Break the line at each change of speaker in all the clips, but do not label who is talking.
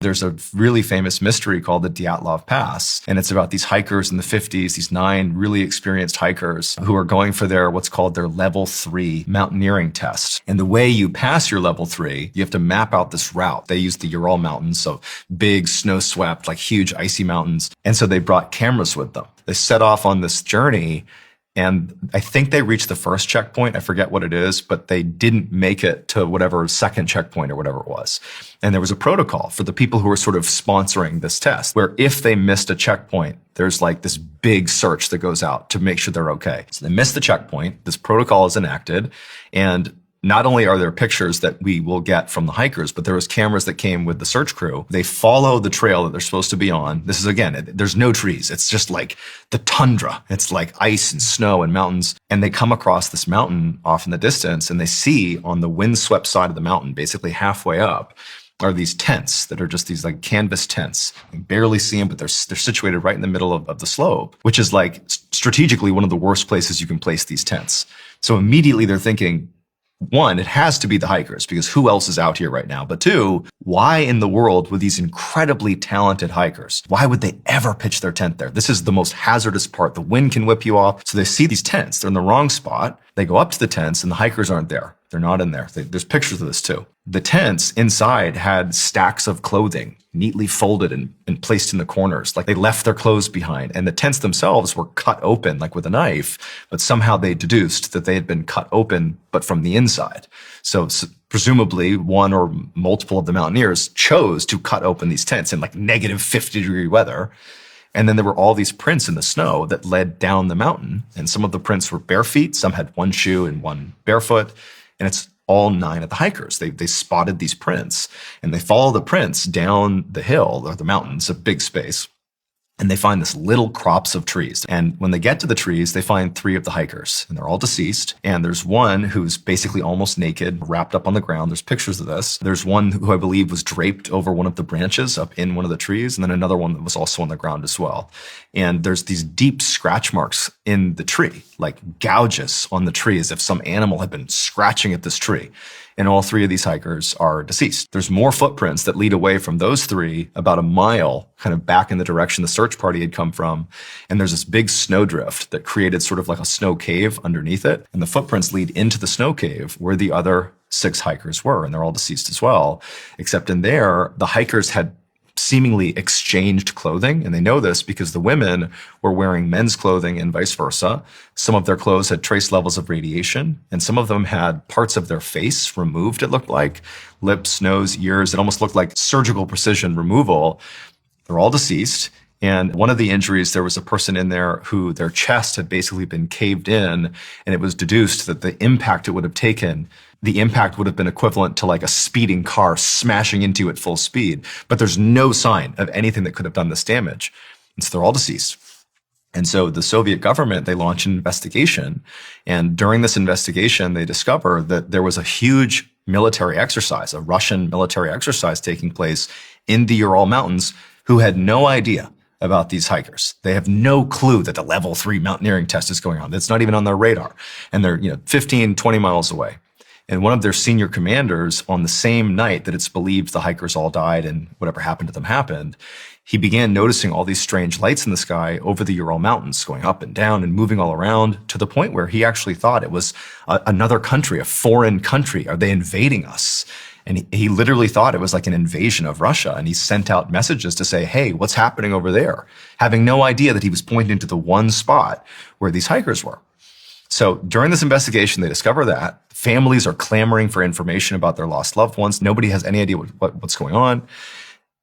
There's a really famous mystery called the Dyatlov Pass, and it's about these hikers in the 50s, these 9 really experienced hikers who are going for what's called their level 3 mountaineering test. And the way you pass your level 3, you have to map out this route. They use the Ural Mountains, so big, snow-swept, like huge icy mountains. And so they brought cameras with them. They set off on this journey, and I think they reached the first checkpoint. I forget what it is, but they didn't make it to whatever second checkpoint or whatever it was. And there was a protocol for the people who were sort of sponsoring this test, where if they missed a checkpoint, there's like this big search that goes out to make sure they're okay. So they missed the checkpoint. This protocol is enacted, and not only are there pictures that we will get from the hikers, but there was cameras that came with the search crew. They follow the trail that they're supposed to be on. This is, again, there's no trees. It's just like the tundra. It's like ice and snow and mountains. And they come across this mountain off in the distance, and they see on the windswept side of the mountain, basically halfway up, are these tents that are just these like canvas tents. You can barely see them, but they're situated right in the middle of the slope, which is like strategically one of the worst places you can place these tents. So immediately they're thinking, 1, it has to be the hikers, because who else is out here right now? But 2, why in the world would these incredibly talented hikers, why would they ever pitch their tent there? This is the most hazardous part. The wind can whip you off. So they see these tents. They're in the wrong spot. They go up to the tents, and the hikers aren't there. They're not in there. There's pictures of this too. The tents inside had stacks of clothing neatly folded and placed in the corners, like they left their clothes behind. And the tents themselves were cut open, like with a knife, but somehow they deduced that they had been cut open, but from the inside. So presumably one or multiple of the mountaineers chose to cut open these tents in like negative 50-degree weather. And then there were all these prints in the snow that led down the mountain. And some of the prints were bare feet. Some had one shoe and one barefoot. And it's all 9 of the hikers. They spotted these prints, and they follow the prints down the hill or the mountains, a big space. And they find this little crops of trees. And when they get to the trees, they find 3 of the hikers, and they're all deceased. And there's one who's basically almost naked, wrapped up on the ground. There's pictures of this. There's one who I believe was draped over one of the branches up in one of the trees, and then another one that was also on the ground as well. And there's these deep scratch marks in the tree, like gouges on the tree, as if some animal had been scratching at this tree. And all 3 of these hikers are deceased. There's more footprints that lead away from those 3 about a mile, kind of back in the direction the search party had come from. And there's this big snowdrift that created sort of like a snow cave underneath it. And the footprints lead into the snow cave where the other 6 hikers were. And they're all deceased as well. Except in there, the hikers had seemingly exchanged clothing. And they know this because the women were wearing men's clothing and vice versa. Some of their clothes had trace levels of radiation, and some of them had parts of their face removed, it looked like. Lips, nose, ears. It almost looked like surgical precision removal. They're all deceased. And one of the injuries, there was a person in there who their chest had basically been caved in, and it was deduced that the impact it would have taken, the impact would have been equivalent to like a speeding car smashing into it full speed. But there's no sign of anything that could have done this damage. And so they're all deceased. And so the Soviet government, they launched an investigation. And during this investigation, they discovered that there was a huge military exercise, a Russian military exercise taking place in the Ural Mountains, who had no idea about these hikers. They have no clue that the level 3 mountaineering test is going on. It's not even on their radar. And they're 15, 20 miles away. And one of their senior commanders, on the same night that it's believed the hikers all died and whatever happened to them happened, he began noticing all these strange lights in the sky over the Ural Mountains, going up and down and moving all around, to the point where he actually thought it was another country, a foreign country. Are they invading us? And he literally thought it was like an invasion of Russia. And he sent out messages to say, hey, what's happening over there? Having no idea that he was pointing to the one spot where these hikers were. So during this investigation, they discover that families are clamoring for information about their lost loved ones. Nobody has any idea what's going on.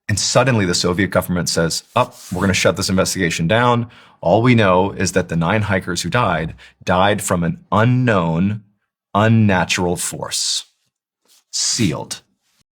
And suddenly the Soviet government says, we're going to shut this investigation down. All we know is that the 9 hikers who died from an unknown, unnatural force. Sealed.